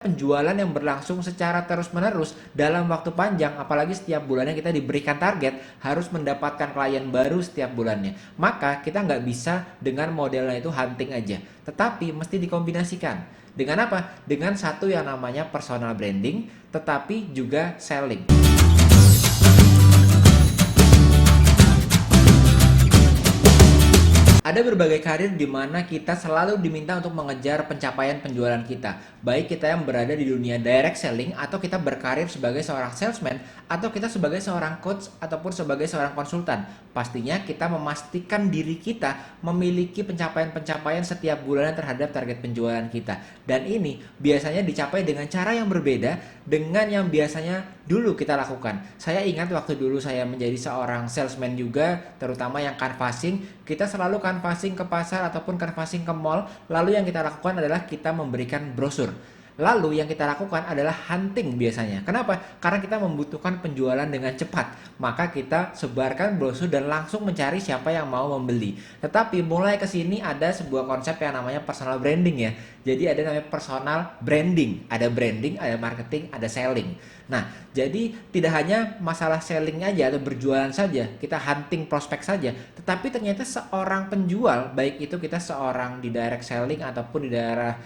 Penjualan yang berlangsung secara terus-menerus dalam waktu panjang, apalagi setiap bulannya kita diberikan target harus mendapatkan klien baru setiap bulannya. Maka kita nggak bisa dengan modelnya itu hunting aja, tetapi mesti dikombinasikan. Dengan apa? Dengan satu yang namanya personal branding, tetapi juga selling. Ada berbagai karir di mana kita selalu diminta untuk mengejar pencapaian penjualan kita. Baik kita yang berada di dunia direct selling, atau kita berkarir sebagai seorang salesman, atau kita sebagai seorang coach, ataupun sebagai seorang konsultan. Pastinya kita memastikan diri kita memiliki pencapaian-pencapaian setiap bulannya terhadap target penjualan kita. Dan ini biasanya dicapai dengan cara yang berbeda dengan yang biasanya dulu kita lakukan. Saya ingat waktu dulu saya menjadi seorang salesman juga, terutama yang canvassing, kita selalu canvassing ke pasar ataupun canvassing ke mall. Lalu yang kita lakukan adalah kita memberikan brosur. Lalu yang kita lakukan adalah hunting biasanya. Kenapa? Karena kita membutuhkan penjualan dengan cepat. Maka kita sebarkan brosur dan langsung mencari siapa yang mau membeli. Tetapi mulai ke sini ada sebuah konsep yang namanya personal branding ya. Jadi ada namanya personal branding. Ada branding, ada marketing, ada selling. Nah, jadi tidak hanya masalah selling aja atau berjualan saja, kita hunting prospek saja, tetapi ternyata seorang penjual, baik itu kita seorang di direct selling ataupun di daerah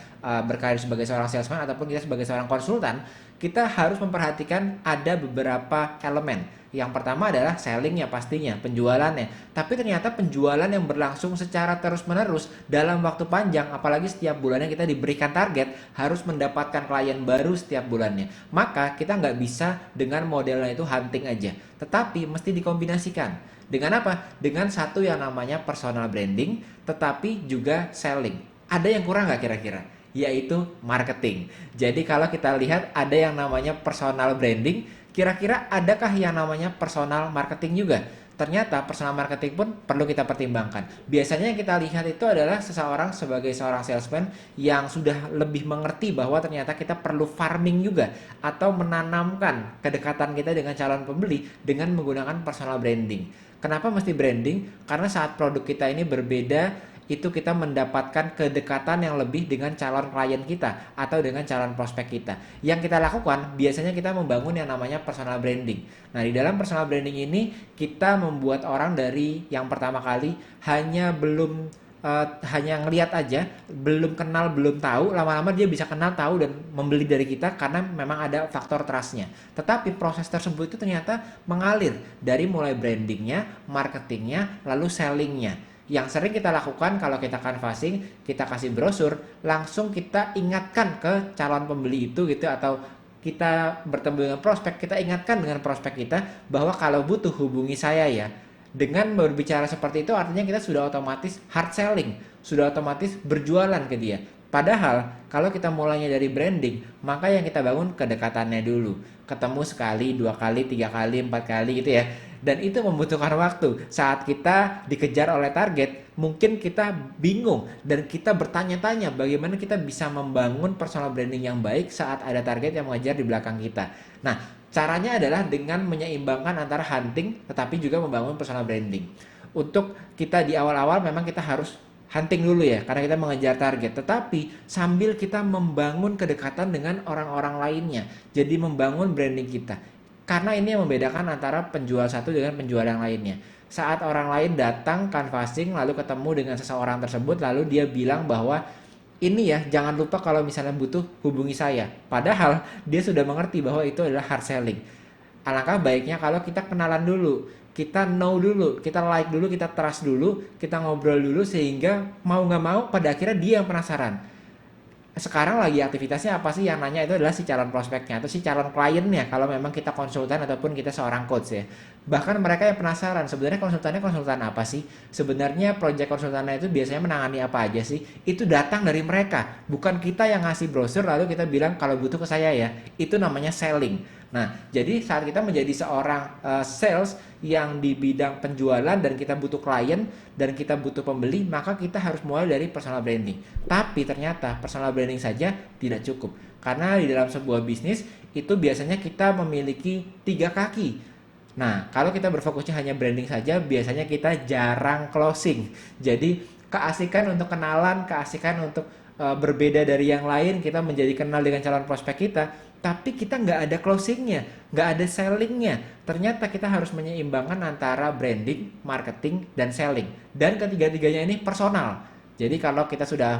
berkarir sebagai seorang salesman ataupun kita sebagai seorang konsultan, kita harus memperhatikan ada beberapa elemen. Yang pertama adalah sellingnya pastinya, penjualannya. Tapi ternyata penjualan yang berlangsung secara terus-menerus dalam waktu panjang, apalagi setiap bulannya kita diberikan target harus mendapatkan klien baru setiap bulannya. Maka kita nggak bisa dengan modelnya itu hunting aja, tetapi mesti dikombinasikan. Dengan apa? Dengan satu yang namanya personal branding, tetapi juga selling. Ada yang kurang nggak kira-kira? Yaitu marketing. Jadi kalau kita lihat ada yang namanya personal branding, kira-kira adakah yang namanya personal marketing juga? Ternyata personal marketing pun perlu kita pertimbangkan. Biasanya yang kita lihat itu adalah seseorang sebagai seorang salesman yang sudah lebih mengerti bahwa ternyata kita perlu farming juga, atau menanamkan kedekatan kita dengan calon pembeli dengan menggunakan personal branding. Kenapa mesti branding? Karena saat produk kita ini berbeda, itu kita mendapatkan kedekatan yang lebih dengan calon klien kita atau dengan calon prospek kita. Yang kita lakukan biasanya kita membangun yang namanya personal branding. Nah, di dalam personal branding ini kita membuat orang dari yang pertama kali hanya ngelihat aja, belum kenal, belum tahu, lama-lama dia bisa kenal, tahu, dan membeli dari kita karena memang ada faktor trust-nya. Tetapi proses tersebut itu ternyata mengalir dari mulai brandingnya, marketingnya, lalu sellingnya. Yang sering kita lakukan kalau kita canvassing, kita kasih brosur, langsung kita ingatkan ke calon pembeli itu gitu, atau kita bertemu dengan prospek, kita ingatkan dengan prospek kita bahwa kalau butuh hubungi saya ya. Dengan berbicara seperti itu artinya kita sudah otomatis hard selling, sudah otomatis berjualan ke dia. Padahal kalau kita mulainya dari branding, maka yang kita bangun kedekatannya dulu. Ketemu sekali, 2 kali, 3 kali, 4 kali gitu ya. Dan itu membutuhkan waktu. Saat kita dikejar oleh target, mungkin kita bingung dan kita bertanya-tanya bagaimana kita bisa membangun personal branding yang baik saat ada target yang mengejar di belakang kita. Nah, caranya adalah dengan menyeimbangkan antara hunting tetapi juga membangun personal branding. Untuk kita di awal-awal memang kita harus hunting dulu ya, karena kita mengejar target. Tetapi sambil kita membangun kedekatan dengan orang-orang lainnya. Jadi membangun branding kita. Karena ini yang membedakan antara penjual satu dengan penjual yang lainnya. Saat orang lain datang canvassing lalu ketemu dengan seseorang tersebut, lalu dia bilang bahwa ini ya, jangan lupa kalau misalnya butuh hubungi saya. Padahal dia sudah mengerti bahwa itu adalah hard selling. Alangkah baiknya kalau kita kenalan dulu, kita know dulu, kita like dulu, kita trust dulu, kita ngobrol dulu, sehingga mau nggak mau pada akhirnya dia yang penasaran. Sekarang lagi aktivitasnya apa sih, yang nanya itu adalah si calon prospeknya atau si calon kliennya kalau memang kita konsultan ataupun kita seorang coach ya. Bahkan mereka yang penasaran sebenarnya konsultannya konsultan apa sih, sebenarnya proyek konsultannya itu biasanya menangani apa aja sih. Itu datang dari mereka, bukan kita yang ngasih brosur lalu kita bilang kalau butuh ke saya ya. Itu namanya selling. Nah, jadi saat kita menjadi seorang sales yang di bidang penjualan dan kita butuh klien dan kita butuh pembeli, maka kita harus mulai dari personal branding. Tapi ternyata personal branding saja tidak cukup. Karena di dalam sebuah bisnis itu biasanya kita memiliki 3 kaki. Nah, kalau kita berfokusnya hanya branding saja, biasanya kita jarang closing. Jadi keasikan untuk kenalan, keasikan untuk berbeda dari yang lain, kita menjadi kenal dengan calon prospek kita, tapi kita nggak ada closingnya, nggak ada sellingnya. Ternyata kita harus menyeimbangkan antara branding, marketing, dan selling. Dan ketiga-tiganya ini personal. Jadi kalau kita sudah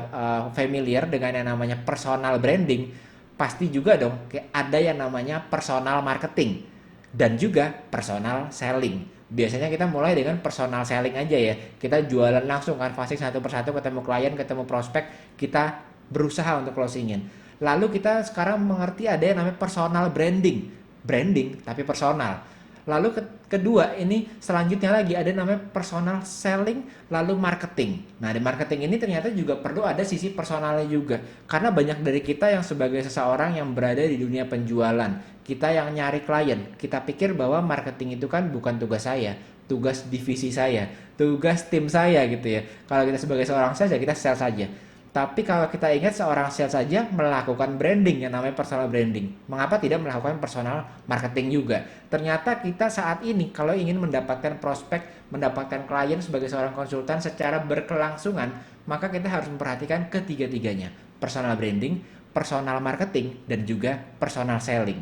familiar dengan yang namanya personal branding, pasti juga dong ada yang namanya personal marketing dan juga personal selling. Biasanya kita mulai dengan personal selling aja ya. Kita jualan langsung kan, fasih satu persatu, ketemu klien, ketemu prospek, kita berusaha untuk closingin. Lalu kita sekarang mengerti ada yang namanya personal branding. Branding tapi personal. Lalu kedua ini selanjutnya lagi ada namanya personal selling, lalu marketing. Nah, di marketing ini ternyata juga perlu ada sisi personalnya juga. Karena banyak dari kita yang sebagai seseorang yang berada di dunia penjualan, kita yang nyari klien, kita pikir bahwa marketing itu kan bukan tugas saya, tugas divisi saya, tugas tim saya gitu ya. Kalau kita sebagai seorang sales ya kita sales saja. Tapi kalau kita ingat seorang sales saja melakukan branding yang namanya personal branding. Mengapa tidak melakukan personal marketing juga? Ternyata kita saat ini kalau ingin mendapatkan prospek, mendapatkan klien sebagai seorang konsultan secara berkelangsungan, maka kita harus memperhatikan ketiga-tiganya. Personal branding, personal marketing, dan juga personal selling.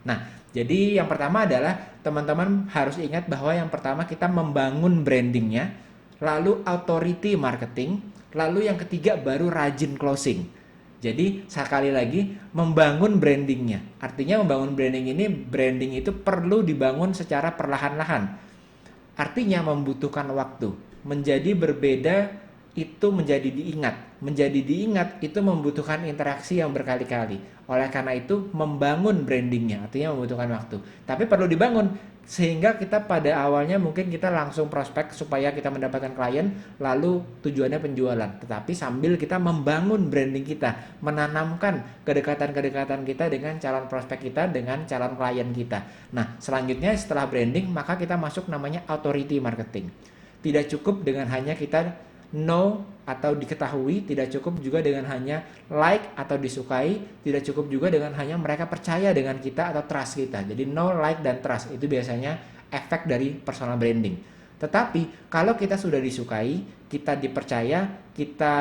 Nah, jadi yang pertama adalah teman-teman harus ingat bahwa yang pertama kita membangun brandingnya, lalu authority marketing, lalu yang ketiga baru rajin closing. Jadi sekali lagi membangun brandingnya. Artinya membangun branding itu perlu dibangun secara perlahan-lahan. Artinya membutuhkan waktu. Menjadi berbeda itu menjadi diingat. Menjadi diingat itu membutuhkan interaksi yang berkali-kali. Oleh karena itu membangun brandingnya artinya membutuhkan waktu. Tapi perlu dibangun sehingga kita pada awalnya mungkin kita langsung prospek supaya kita mendapatkan klien lalu tujuannya penjualan, tetapi sambil kita membangun branding kita, menanamkan kedekatan-kedekatan kita dengan calon prospek kita, dengan calon klien kita. Nah, selanjutnya setelah branding maka kita masuk namanya authority marketing. Tidak cukup dengan hanya kita know atau diketahui, tidak cukup juga dengan hanya like atau disukai, tidak cukup juga dengan hanya mereka percaya dengan kita atau trust kita. Jadi know, like, dan trust itu biasanya efek dari personal branding. Tetapi kalau kita sudah disukai, kita dipercaya, kita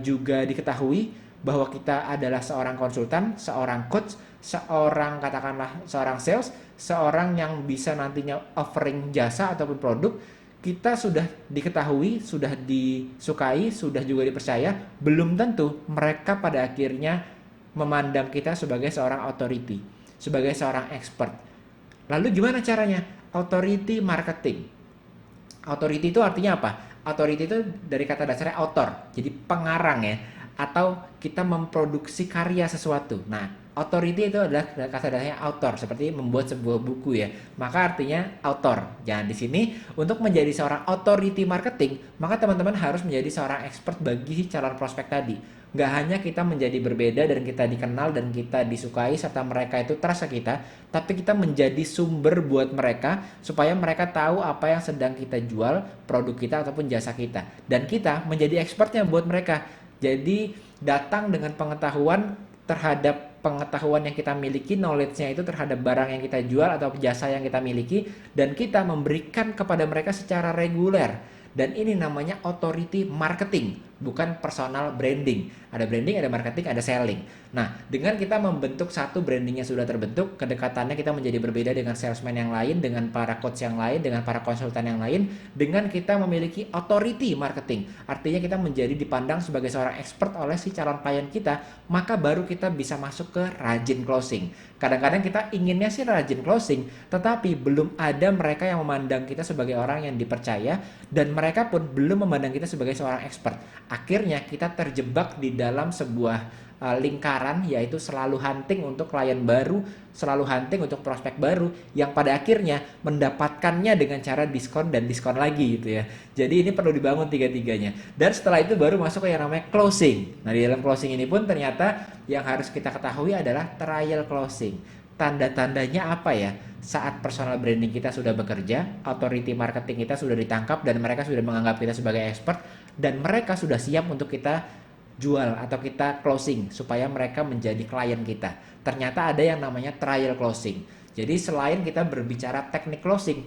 juga diketahui bahwa kita adalah seorang konsultan, seorang coach, seorang katakanlah seorang sales, seorang yang bisa nantinya offering jasa ataupun produk, kita sudah diketahui, sudah disukai, sudah juga dipercaya, belum tentu mereka pada akhirnya memandang kita sebagai seorang authority, sebagai seorang expert. Lalu gimana caranya? Authority marketing. Authority itu artinya apa? Authority itu dari kata dasarnya author, jadi pengarang ya, atau kita memproduksi karya sesuatu. Nah, authority itu adalah kata dasarnya author, seperti membuat sebuah buku ya. Maka artinya author. Jangan di sini untuk menjadi seorang authority marketing, maka teman-teman harus menjadi seorang expert bagi calon prospek tadi. Nggak hanya kita menjadi berbeda dan kita dikenal dan kita disukai serta mereka itu trust kita, tapi kita menjadi sumber buat mereka supaya mereka tahu apa yang sedang kita jual, produk kita ataupun jasa kita. Dan kita menjadi expertnya buat mereka. Jadi datang dengan pengetahuan terhadap pengetahuan yang kita miliki, knowledge-nya itu terhadap barang yang kita jual atau jasa yang kita miliki, dan kita memberikan kepada mereka secara reguler. Dan ini namanya authority marketing, bukan personal branding. Ada branding, ada marketing, ada selling. Nah, dengan kita membentuk satu brandingnya sudah terbentuk, kedekatannya kita menjadi berbeda dengan salesman yang lain, dengan para coach yang lain, dengan para konsultan yang lain, dengan kita memiliki authority marketing. Artinya kita menjadi dipandang sebagai seorang expert oleh si calon klien kita, maka baru kita bisa masuk ke rajin closing. Kadang-kadang kita inginnya sih rajin closing, tetapi belum ada mereka yang memandang kita sebagai orang yang dipercaya, dan mereka pun belum memandang kita sebagai seorang expert. Akhirnya kita terjebak di dalam sebuah lingkaran, yaitu selalu hunting untuk klien baru, selalu hunting untuk prospek baru, yang pada akhirnya mendapatkannya dengan cara diskon dan diskon lagi gitu ya. Jadi ini perlu dibangun tiga-tiganya. Dan setelah itu baru masuk ke yang namanya closing. Nah, di dalam closing ini pun ternyata yang harus kita ketahui adalah trial closing. Tanda-tandanya apa ya? Saat personal branding kita sudah bekerja, authority marketing kita sudah ditangkap dan mereka sudah menganggap kita sebagai expert, dan mereka sudah siap untuk kita jual atau kita closing supaya mereka menjadi klien kita. Ternyata ada yang namanya trial closing. Jadi selain kita berbicara teknik closing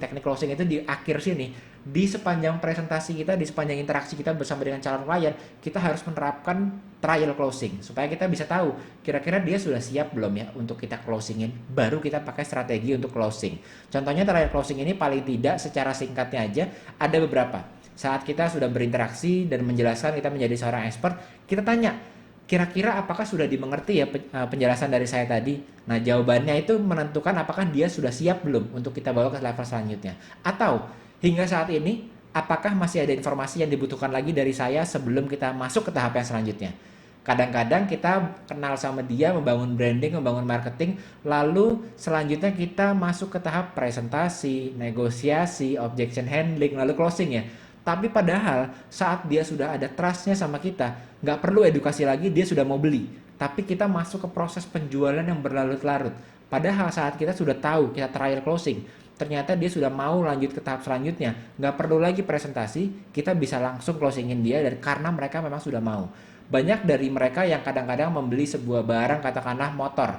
itu di akhir sini, di sepanjang presentasi kita, di sepanjang interaksi kita bersama dengan calon klien, kita harus menerapkan trial closing supaya kita bisa tahu kira-kira dia sudah siap belum ya untuk kita closingin, baru kita pakai strategi untuk closing. Contohnya trial closing ini paling tidak secara singkatnya aja ada beberapa. Saat kita sudah berinteraksi dan menjelaskan kita menjadi seorang expert, kita tanya, kira-kira apakah sudah dimengerti ya penjelasan dari saya tadi? Nah, jawabannya itu menentukan apakah dia sudah siap belum untuk kita bawa ke level selanjutnya. Atau, hingga saat ini, apakah masih ada informasi yang dibutuhkan lagi dari saya sebelum kita masuk ke tahap yang selanjutnya? Kadang-kadang kita kenal sama dia, membangun branding, membangun marketing, lalu selanjutnya kita masuk ke tahap presentasi, negosiasi, objection handling, lalu closing ya. Tapi padahal saat dia sudah ada trust-nya sama kita, nggak perlu edukasi lagi, dia sudah mau beli. Tapi kita masuk ke proses penjualan yang berlarut-larut. Padahal saat kita sudah tahu, kita trial closing, ternyata dia sudah mau lanjut ke tahap selanjutnya. Nggak perlu lagi presentasi, kita bisa langsung closingin dia dan karena mereka memang sudah mau. Banyak dari mereka yang kadang-kadang membeli sebuah barang, katakanlah motor.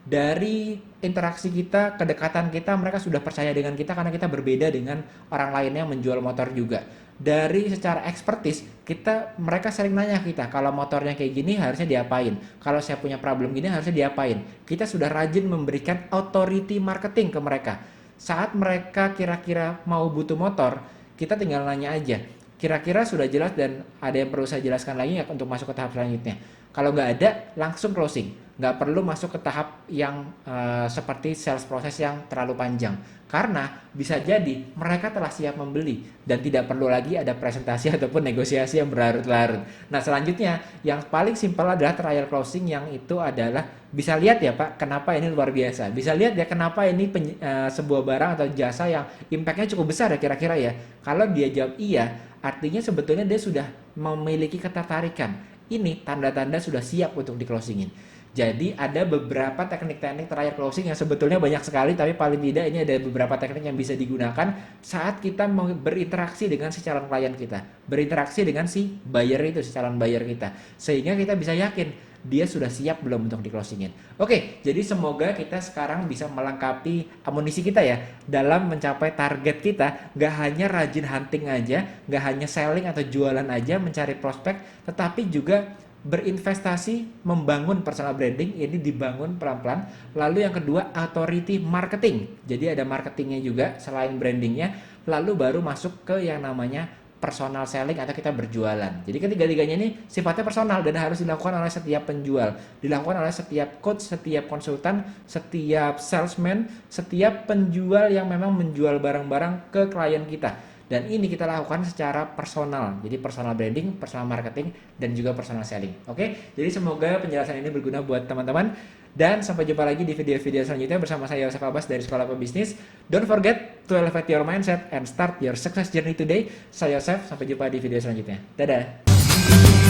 Dari interaksi kita, kedekatan kita, mereka sudah percaya dengan kita karena kita berbeda dengan orang lain yang menjual motor juga. Dari secara ekspertis, mereka sering nanya kita, kalau motornya kayak gini harusnya diapain? Kalau saya punya problem gini harusnya diapain? Kita sudah rajin memberikan authority marketing ke mereka. Saat mereka kira-kira mau butuh motor, kita tinggal nanya aja. Kira-kira sudah jelas dan ada yang perlu saya jelaskan lagi nggak untuk masuk ke tahap selanjutnya? Kalau nggak ada, langsung closing. Nggak perlu masuk ke tahap yang seperti sales proses yang terlalu panjang. Karena bisa jadi mereka telah siap membeli dan tidak perlu lagi ada presentasi ataupun negosiasi yang berlarut-larut. Nah, selanjutnya yang paling simpel adalah trial closing, yang itu adalah bisa lihat ya Pak, kenapa ini luar biasa. Bisa lihat ya kenapa ini sebuah barang atau jasa yang impact-nya cukup besar ya kira-kira ya. Kalau dia jawab iya, artinya sebetulnya dia sudah memiliki ketertarikan. Ini tanda-tanda sudah siap untuk di-closingin. Jadi ada beberapa teknik-teknik trial closing yang sebetulnya banyak sekali, tapi paling tidak ini ada beberapa teknik yang bisa digunakan saat kita mau berinteraksi dengan si calon klien kita, berinteraksi dengan si buyer itu, si calon buyer kita, sehingga kita bisa yakin dia sudah siap belum untuk di-closingin. Oke, jadi semoga kita sekarang bisa melengkapi amunisi kita ya dalam mencapai target kita. Gak hanya rajin hunting aja, gak hanya selling atau jualan aja, mencari prospek, tetapi juga berinvestasi, membangun personal branding. Ini dibangun pelan-pelan. Lalu yang kedua, authority marketing. Jadi ada marketingnya juga selain brandingnya. Lalu baru masuk ke yang namanya personal selling atau kita berjualan. Jadi ketiga-tiganya ini sifatnya personal dan harus dilakukan oleh setiap penjual, dilakukan oleh setiap coach, setiap konsultan, setiap salesman, setiap penjual yang memang menjual barang-barang ke klien kita. Dan ini kita lakukan secara personal. Jadi personal branding, personal marketing, dan juga personal selling. Oke, jadi semoga penjelasan ini berguna buat teman-teman. Dan sampai jumpa lagi di video-video selanjutnya bersama saya Yosef Abbas dari Sekolah Pebisnis. Don't forget to elevate your mindset and start your success journey today. Saya Yosef, sampai jumpa di video selanjutnya. Dadah!